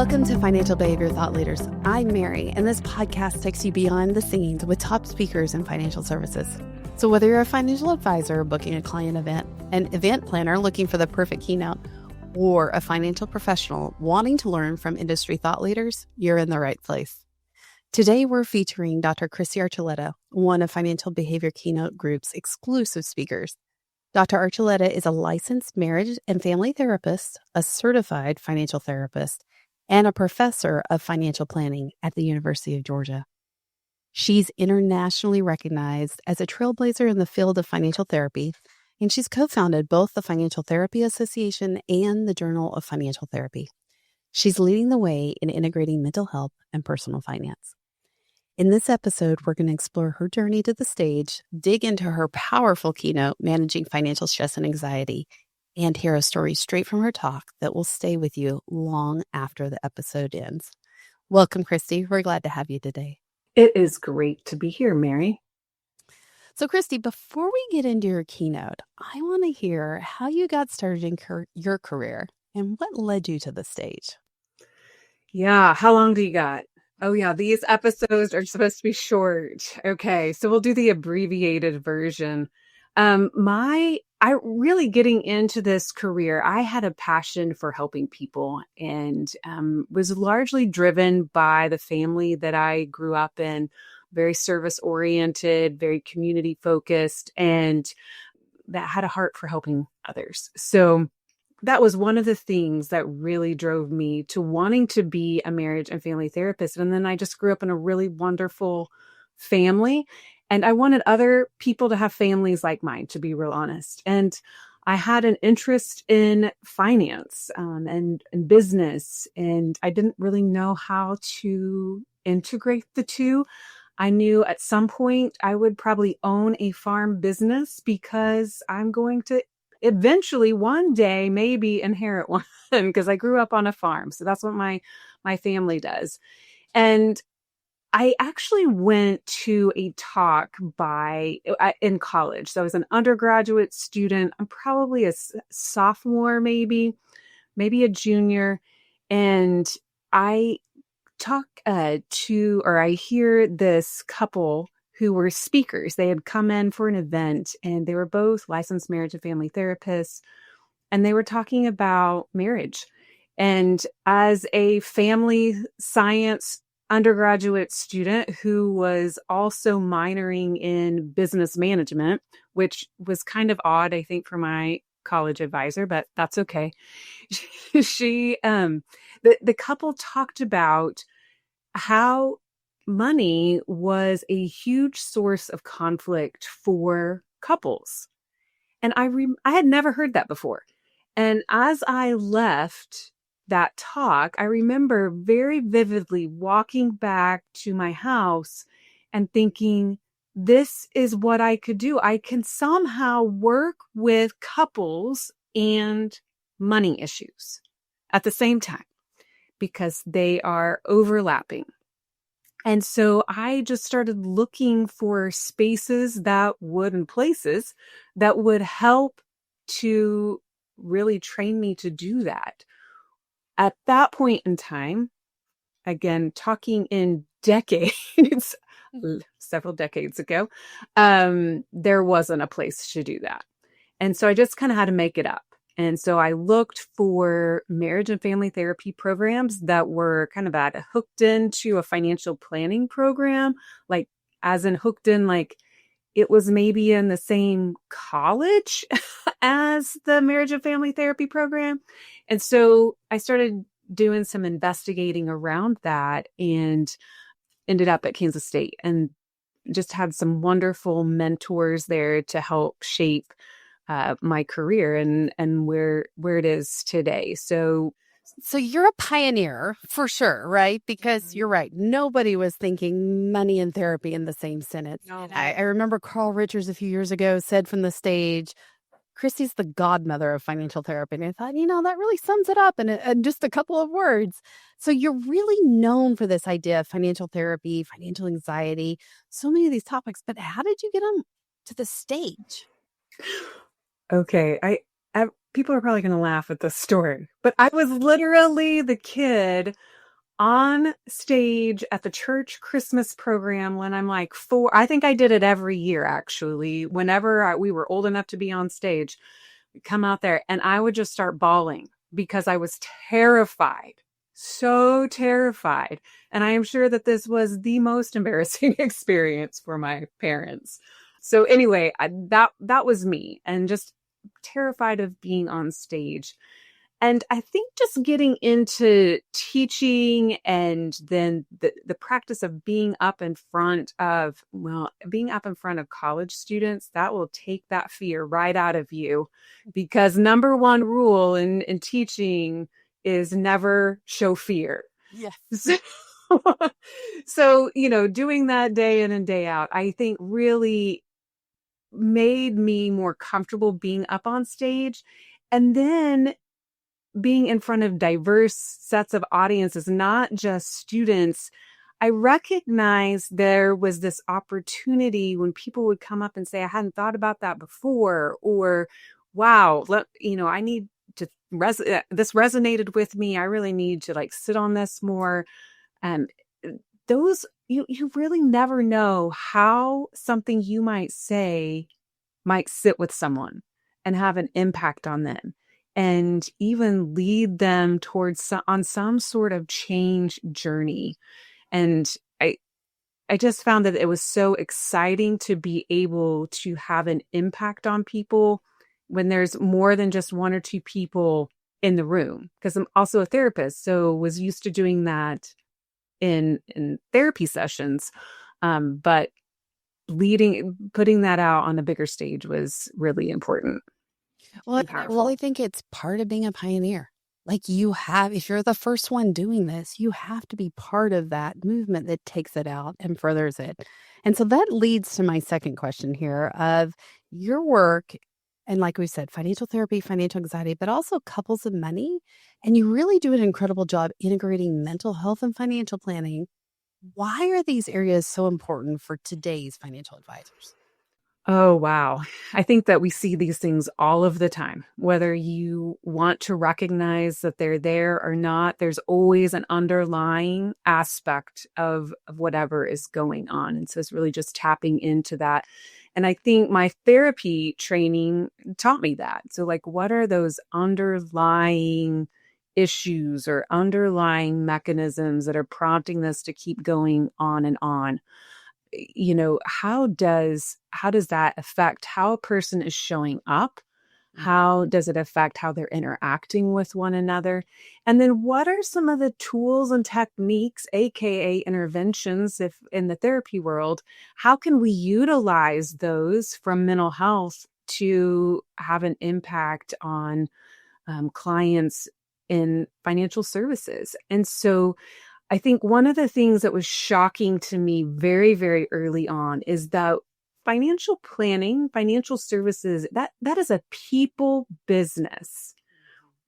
Welcome to Financial Behavior Thought Leaders. I'm Mary, and this podcast takes you beyond the scenes with top speakers in financial services. So whether you're a financial advisor booking a client event, an event planner looking for the perfect keynote, or a financial professional wanting to learn from industry thought leaders, you're in the right place. Today, we're featuring Dr. Kristy Archuleta, one of Financial Behavior Keynote Group's exclusive speakers. Dr. Archuleta is a licensed marriage and family therapist, a certified financial therapist, and a professor of financial planning at the University of Georgia. She's internationally recognized as a trailblazer in the field of financial therapy, and she's co-founded both the Financial Therapy Association and the Journal of Financial Therapy. She's leading the way in integrating mental health and personal finance. In this episode, we're going to explore her journey to the stage, dig into her powerful keynote, Managing Financial Stress and Anxiety, and hear a story straight from her talk that will stay with you long after the episode ends. Welcome, Kristy. We're glad to have you today. It is great to be here, Mary. So, Kristy, before we get into your keynote, I want to hear how you got started in your career and what led you to the stage. Yeah, how long do you got? Oh, yeah, these episodes are supposed to be short. Okay, so we'll do the abbreviated version. I really getting into this career, I had a passion for helping people and was largely driven by the family that I grew up in, very service oriented, very community focused, and that had a heart for helping others. So that was one of the things that really drove me to wanting to be a marriage and family therapist. And then I just grew up in a really wonderful family. And I wanted other people to have families like mine, to be real honest. And I had an interest in finance and business, and I didn't really know how to integrate the two. I knew at some point I would probably own a farm business because I'm going to eventually one day maybe inherit one because I grew up on a farm. So that's what my family does. And I actually went to a talk in college. So I was an undergraduate student. I'm probably a sophomore, maybe a junior. And I I hear this couple who were speakers. They had come in for an event and they were both licensed marriage and family therapists. And they were talking about marriage. And as a family science undergraduate student who was also minoring in business management, which was kind of odd, I think, for my college advisor, but that's okay. The couple talked about how money was a huge source of conflict for couples. And I had never heard that before. And as I left that talk, I remember very vividly walking back to my house and thinking, this is what I could do. I can somehow work with couples and money issues at the same time because they are overlapping. And so I just started looking for spaces and places that would help to really train me to do that. At that point in time, again, talking in decades, several decades ago, there wasn't a place to do that. And so I just kind of had to make it up. And so I looked for marriage and family therapy programs that were kind of hooked into a financial planning program, like as in hooked in, like it was maybe in the same college as the marriage and family therapy program. And so I started doing some investigating around that and ended up at Kansas State and just had some wonderful mentors there to help shape my career and where it is today. So you're a pioneer for sure, right? Because you're right. Nobody was thinking money and therapy in the same sentence. No. I remember Carl Richards a few years ago said from the stage, Kristy's the godmother of financial therapy. And I thought, that really sums it up in just a couple of words. So you're really known for this idea of financial therapy, financial anxiety, so many of these topics. But how did you get them to the stage? Okay, people are probably going to laugh at this story, but I was literally the kid on stage at the church Christmas program when I'm like 4. I think I did it every year, actually. Whenever we were old enough to be on stage, we'd come out there and I would just start bawling because I was terrified, so terrified. And I am sure that this was the most embarrassing experience for my parents. So anyway, that was me, and just terrified of being on stage. And I think just getting into teaching, and then the practice of being up in front of college students, that will take that fear right out of you, because number one rule in teaching is never show fear. Yes. So, doing that day in and day out, I think really made me more comfortable being up on stage. And then being in front of diverse sets of audiences, not just students, I recognized there was this opportunity when people would come up and say, I hadn't thought about that before, or, wow, I need to, this resonated with me. I really need to sit on this more. Um, those, you really never know how something you might say might sit with someone and have an impact on them, and even lead them towards on some sort of change journey. And I just found that it was so exciting to be able to have an impact on people when there's more than just one or two people in the room, because I'm also a therapist, so was used to doing that in therapy sessions. But putting that out on a bigger stage was really important. Well, I really think it's part of being a pioneer. If you're the first one doing this, you have to be part of that movement that takes it out and furthers it. And so that leads to my second question here of your work. And like we said, financial therapy, financial anxiety, but also couples and money. And you really do an incredible job integrating mental health and financial planning. Why are these areas so important for today's financial advisors? Oh, wow. I think that we see these things all of the time, whether you want to recognize that they're there or not. There's always an underlying aspect of whatever is going on. And so it's really just tapping into that. And I think my therapy training taught me that. So, what are those underlying issues or underlying mechanisms that are prompting this to keep going on and on? How does that affect how a person is showing up? How does it affect how they're interacting with one another? And then what are some of the tools and techniques, aka interventions, if in the therapy world, how can we utilize those from mental health to have an impact on clients in financial services? And so I think one of the things that was shocking to me very, very early on is that financial planning, financial services, that is a people business.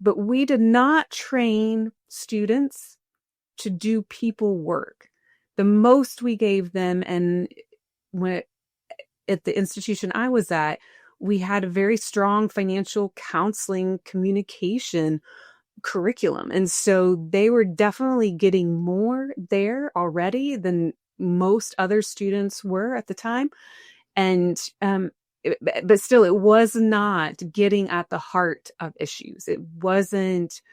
But we did not train students to do people work. The most we gave them, and when at the institution I was at, we had a very strong financial counseling communication curriculum. And so they were definitely getting more there already than most other students were at the time. And, but still, it was not getting at the heart of issues. It wasn't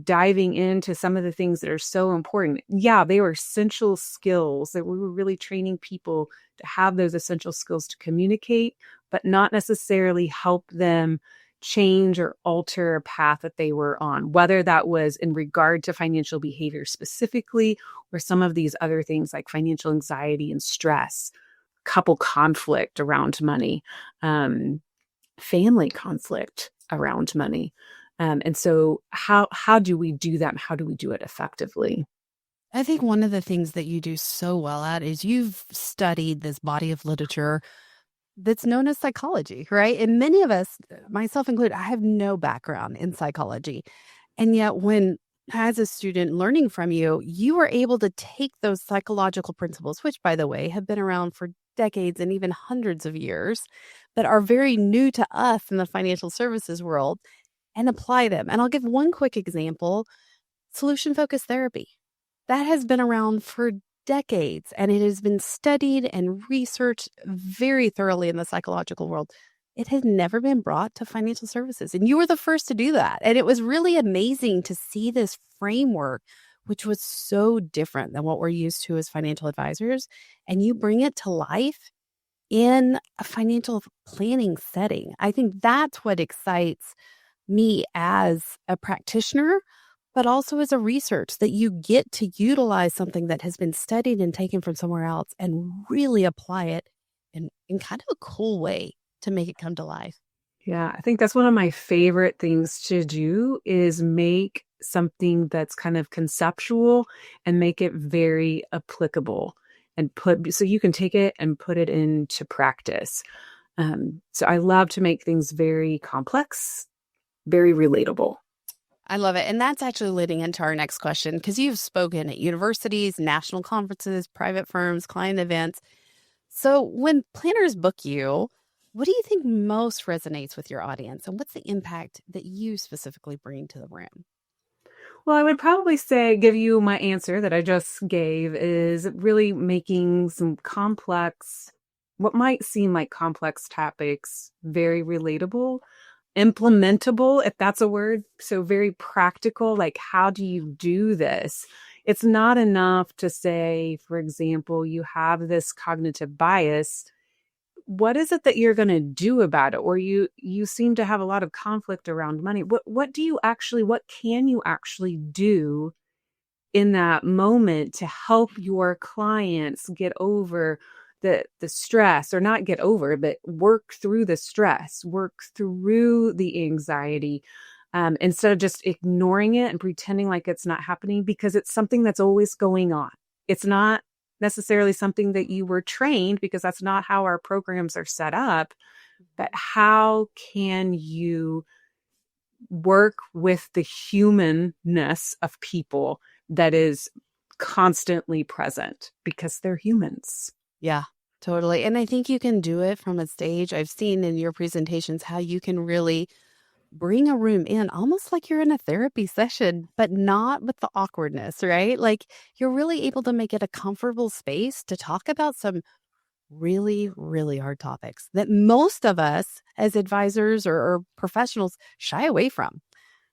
diving into some of the things that are so important. Yeah, they were essential skills that we were really training people to have those essential skills to communicate, but not necessarily help them change or alter a path that they were on, whether that was in regard to financial behavior specifically, or some of these other things like financial anxiety and stress, couple conflict around money, family conflict around money. And so how do we do that? And how do we do it effectively? I think one of the things that you do so well at is you've studied this body of literature that's known as psychology, right? And many of us, myself included, I have no background in psychology. And yet as a student learning from you, you were able to take those psychological principles, which by the way, have been around for decades and even hundreds of years, but are very new to us in the financial services world, and apply them. And I'll give one quick example: solution-focused therapy. that has been around for decades, and it has been studied and researched very thoroughly in the psychological world. It has never been brought to financial services. And you were the first to do that. And it was really amazing to see this framework, which was so different than what we're used to as financial advisors. And you bring it to life in a financial planning setting. I think that's what excites me as a practitioner, but also as a research, that you get to utilize something that has been studied and taken from somewhere else and really apply it in kind of a cool way to make it come to life. Yeah, I think that's one of my favorite things to do is make something that's kind of conceptual and make it very applicable and so you can take it and put it into practice. So I love to make things very complex, very relatable. I love it. And that's actually leading into our next question, because you've spoken at universities, national conferences, private firms, client events. So when planners book you, what do you think most resonates with your audience? And what's the impact that you specifically bring to the room? Well, I would probably say, give you my answer that I just gave, is really making some complex, what might seem like complex topics, very relatable, implementable, if that's a word. So very practical, like how do you do this? It's not enough to say, for example, you have this cognitive bias. What is it that you're going to do about it? Or you seem to have a lot of conflict around money. What can you actually do in that moment to help your clients get over the stress, or not get over, but work through the stress, work through the anxiety, instead of just ignoring it and pretending like it's not happening, because it's something that's always going on. It's not necessarily something that you were trained, because that's not how our programs are set up. But how can you work with the humanness of people that is constantly present, because they're humans? Yeah, totally. And I think you can do it from a stage. I've seen in your presentations how you can really bring a room in almost like you're in a therapy session, but not with the awkwardness, right? Like you're really able to make it a comfortable space to talk about some really, really hard topics that most of us as advisors or professionals shy away from.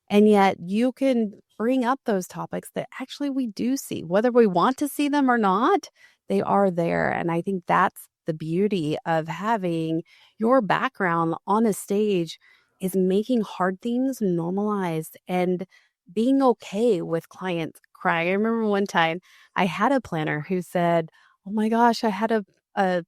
And yet you can bring up those topics that actually we do see, whether we want to see them or not, they are there. And I think that's the beauty of having your background on a stage, is making hard things normalized and being okay with clients crying. I remember one time I had a planner who said, "Oh my gosh, I had a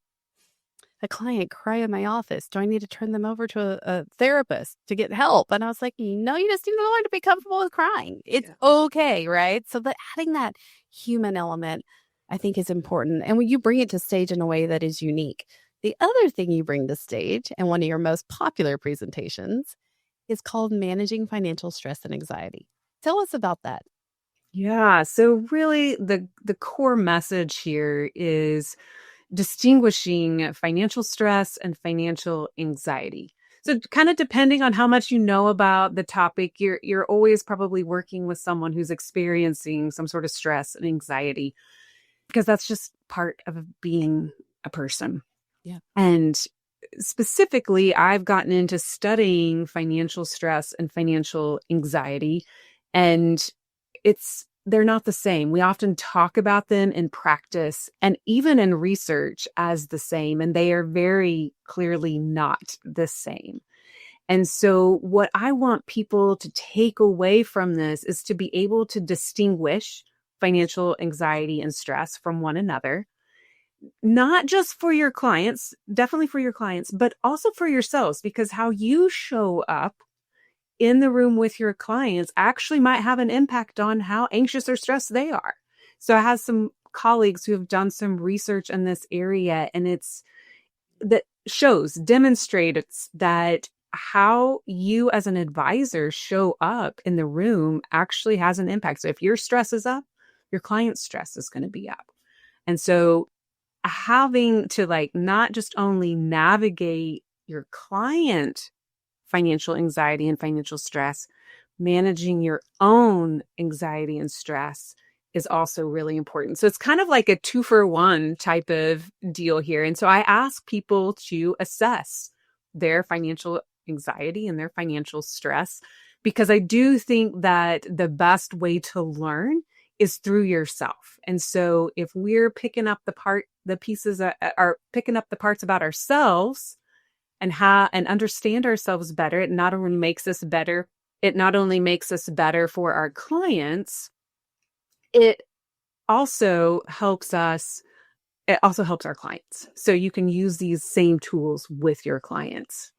client cry in my office. Do I need to turn them over to a therapist to get help?" And I was like, no, you just need to learn to be comfortable with crying. It's okay, right? So that adding that human element, I think, is important. And when you bring it to stage in a way that is unique. The other thing you bring to stage, and one of your most popular presentations, is called Managing Financial Stress and Anxiety. Tell us about that. Yeah. So really the core message here is distinguishing financial stress and financial anxiety. So kind of depending on how much you know about the topic, you're always probably working with someone who's experiencing some sort of stress and anxiety, because that's just part of being a person. Yeah. And specifically, I've gotten into studying financial stress and financial anxiety, and they're not the same. We often talk about them in practice and even in research as the same, and they are very clearly not the same. And so what I want people to take away from this is to be able to distinguish financial anxiety and stress from one another, not just for your clients, definitely for your clients, but also for yourselves, because how you show up in the room with your clients actually might have an impact on how anxious or stressed they are. So I have some colleagues who have done some research in this area, and demonstrates that how you as an advisor show up in the room actually has an impact. So if your stress is up, your client's stress is going to be up. And so having to not just only navigate your client financial anxiety and financial stress, managing your own anxiety and stress is also really important. So it's kind of like a 2-for-1 type of deal here. And so I ask people to assess their financial anxiety and their financial stress, because I do think that the best way to learn is through yourself. And so if we're picking up the pieces that are picking up the parts about ourselves and understand ourselves better, it not only makes us better, for our clients, it also helps us. It also helps our clients. So you can use these same tools with your clients.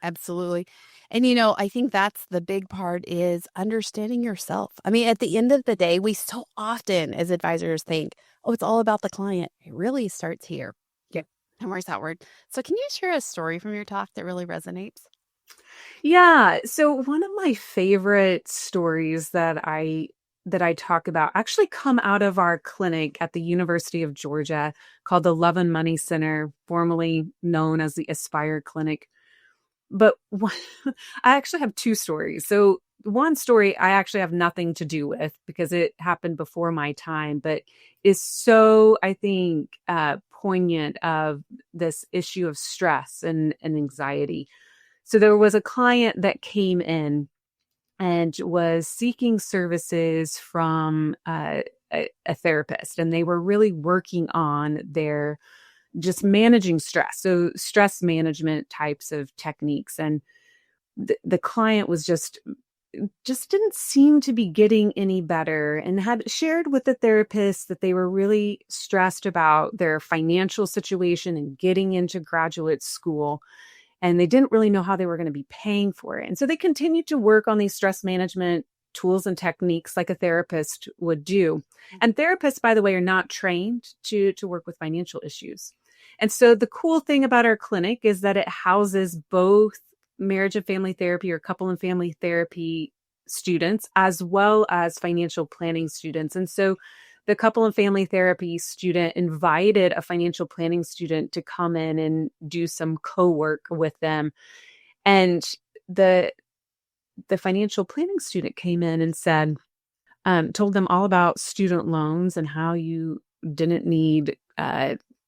Absolutely. And, I think that's the big part is understanding yourself. I mean, at the end of the day, we so often as advisors think, oh, it's all about the client. It really starts here Yeah. and works outward. So can you share a story from your talk that really resonates? Yeah. So one of my favorite stories that I talk about actually come out of our clinic at the University of Georgia called the Love and Money Center, formerly known as the Aspire Clinic. But I actually have two stories. So one story I actually have nothing to do with because it happened before my time, but is so, I think, poignant of this issue of stress and anxiety. So there was a client that came in and was seeking services from a therapist, and they were really working on their just managing stress. So stress management types of techniques. And the client was just didn't seem to be getting any better, and had shared with the therapist that they were really stressed about their financial situation and getting into graduate school. And they didn't really know how they were going to be paying for it. And so they continued to work on these stress management tools and techniques like a therapist would do. And therapists, by the way, are not trained to work with financial issues. And so the cool thing about our clinic is that it houses both marriage and family therapy or couple and family therapy students, as well as financial planning students. And so the couple and family therapy student invited a financial planning student to come in and do some co-work with them. And the financial planning student came in and said, told them all about student loans and how you didn't need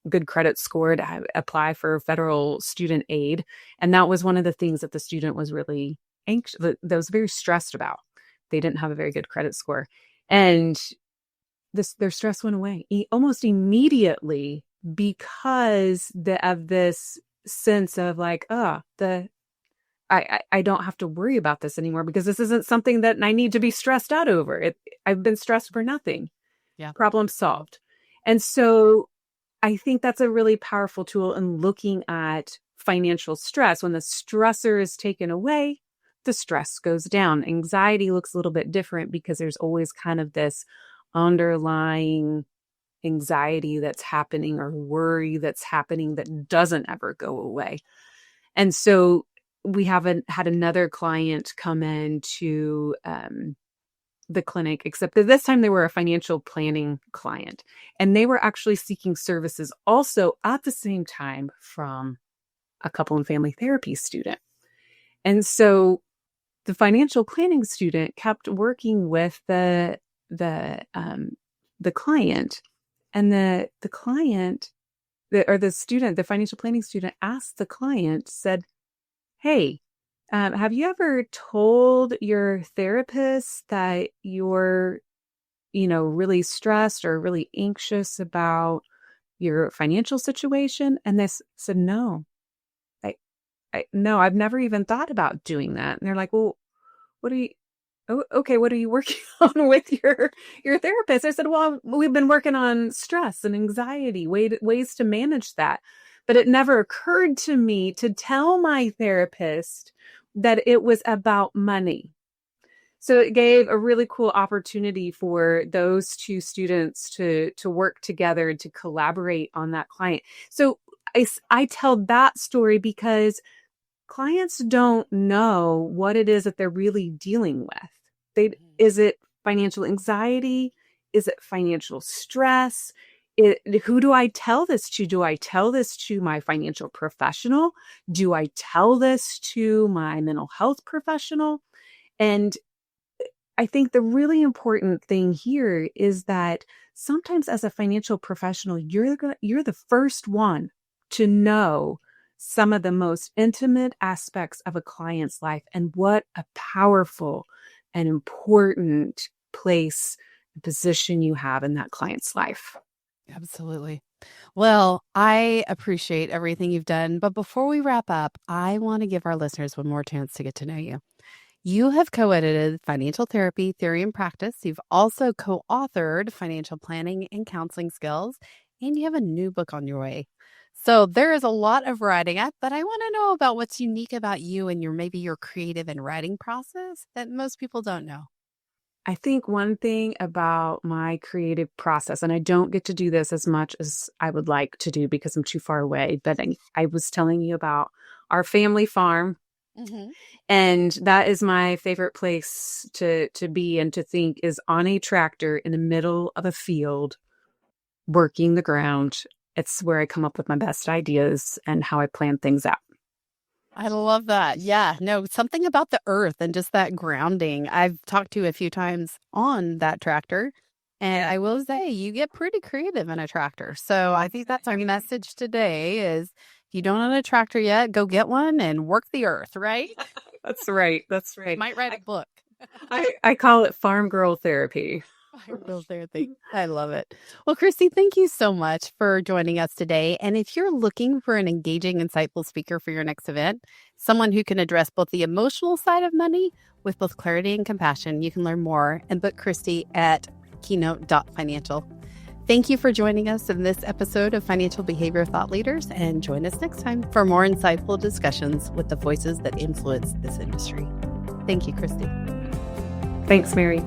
good credit score to apply for federal student aid. And that was one of the things that the student was really anxious, that was very stressed about. They didn't have a very good credit score. And their stress went away almost immediately because of this sense of like, I don't have to worry about this anymore because this isn't something that I need to be stressed out over. I've been stressed for nothing. Yeah. Problem solved. And so I think that's a really powerful tool in looking at financial stress. When the stressor is taken away, the stress goes down. Anxiety looks a little bit different because there's always kind of this underlying anxiety that's happening or worry that's happening that doesn't ever go away. And so we had another client come in to the clinic, except that this time they were a financial planning client, and they were actually seeking services also at the same time from a couple and family therapy student. And so the financial planning student kept working with the client, and the client, the financial planning student asked the client, said, "Hey, have you ever told your therapist that you're, really stressed or really anxious about your financial situation?" And they said, "No, no, I've never even thought about doing that." And they're like, "Well, what are you, oh, okay, what are you working on with your therapist?" I said, "Well, we've been working on stress and anxiety, ways to manage that." But it never occurred to me to tell my therapist that it was about money. So it gave a really cool opportunity for those two students to work together and to collaborate on that client. So I tell that story because clients don't know what it is that they're really dealing with. Is it financial anxiety? Is it financial stress? Who do I tell this to? Do I tell this to my financial professional? Do I tell this to my mental health professional? And I think the really important thing here is that sometimes as a financial professional, you're the first one to know some of the most intimate aspects of a client's life and what a powerful and important place and position you have in that client's life. Absolutely. Well, I appreciate everything you've done. But before we wrap up, I want to give our listeners one more chance to get to know you. You have co-edited Financial Therapy, Theory and Practice. You've also co-authored Financial Planning and Counseling Skills, and you have a new book on your way. So there is a lot of writing up, but I want to know about what's unique about you and maybe your creative and writing process that most people don't know. I think one thing about my creative process, and I don't get to do this as much as I would like to do because I'm too far away, but I was telling you about our family farm. Mm-hmm. And that is my favorite place to be and to think is on a tractor in the middle of a field, working the ground. It's where I come up with my best ideas and how I plan things out. I love that. Yeah, no, something about the earth and just that grounding. I've talked to you a few times on that tractor, and I will say you get pretty creative in a tractor. So I think that's our message today is if you don't own a tractor yet, go get one and work the earth, right? That's right. That's right. Might write a book. I call it farm girl therapy. Farm girl therapy. I love it. Well, Kristy, thank you so much for joining us today. And if you're looking for an engaging, insightful speaker for your next event, someone who can address both the emotional side of money with both clarity and compassion, you can learn more and book Kristy at keynote.financial. Thank you for joining us in this episode of Financial Behavior Thought Leaders, and join us next time for more insightful discussions with the voices that influence this industry. Thank you, Kristy. Thanks, Mary.